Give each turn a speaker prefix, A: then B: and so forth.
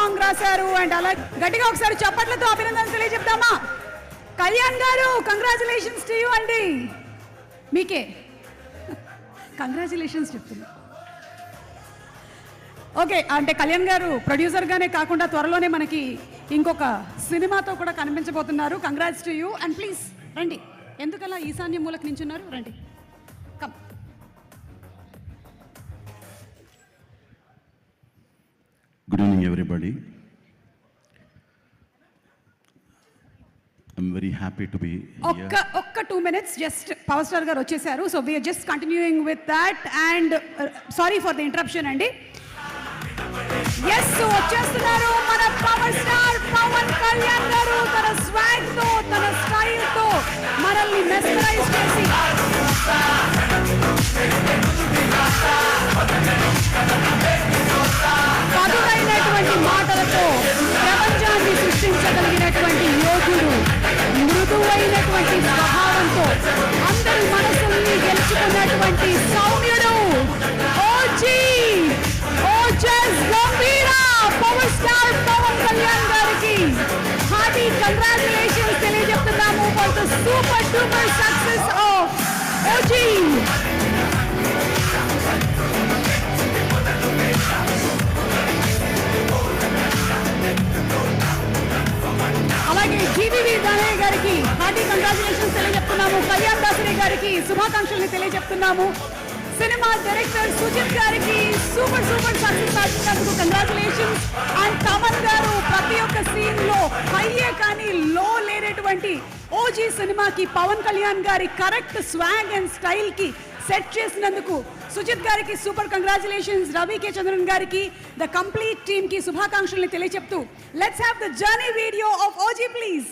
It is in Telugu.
A: సాంగ్ రాశారు. అండ్ అలా గట్టిగా ఒకసారి చప్పట్లతో అభినందనలు తెలియజెప్తామా? కళ్యాణ్ గారు, కంగ్రాచులేషన్స్ టు యూ అండి. మీకే కంగ్రాచులేషన్స్ చెప్తున్నా. ఓకే, అంటే కళ్యాణ్ గారు ప్రొడ్యూసర్గానే కాకుండా త్వరలోనే మనకి ఇంకొక సినిమాతో కూడా కనిపించబోతున్నారు. Congrats to you. And please రండి. ఎందుకలా ఈశాన్య మూలకు నించున్నారు? రండి. Come.
B: Good evening everybody. I'm very happy to be
A: ఒక్క 2 minutes just power star garu వచ్చేసారు. So we're just continuing with that. And sorry for the interruption అండి. ఎస్, వచ్చేస్తున్నారు మన పవర్ స్టార్ పవన్ కళ్యాణ్ గారు. తన స్వాగ్ తో, తన స్టైల్ తో మనల్ని మెస్మరైజ్ చేసి పదునైనటువంటి మాటలతో ప్రపంచాన్ని సృష్టించగలిగినటువంటి యోగుడు, మృదువైనటువంటి స్వభావంతో అందరి మనసుల్ని గెలుచుకున్నటువంటి సౌమ్యుడు OG Ojas Gambhira power star Pawan Kalyan గారికి హార్టీ కంగ్రాచులేషన్స్ తెలియజేస్తున్నాము for the super duper success of OG. అలాగే జీవీవి దానయ్య గారికి హార్టీ కంగ్రాచులేషన్స్ తెలియజెప్తున్నాము. కళ్యాణ్ దాసరి గారికి శుభాకాంక్షల్ని తెలియజెప్తున్నాము. సినిమా డైరెక్టర్ సుజిత్ గారికి సూపర్ సక్సెస్ సాధించినందుకు కంగ్రాచులేషన్స్. అండ్ తమన్ గారు ప్రతి ఒక్క సీన్ లో హైయే కానీ లో లేనటువంటి ఓజీ సినిమాకి పవన్ కళ్యాణ్ గారి కరెక్ట్ స్వాగ్ అండ్ స్టైల్ కి సెట్ చేసినందుకు సుజిత్ గారికి super congratulations. Ravi K Chandran గారికి, ద కంప్లీట్ టీమ్ కి శుభాకాంక్షల్ని తెలియజెప్తూ let's have the journey video of OG please.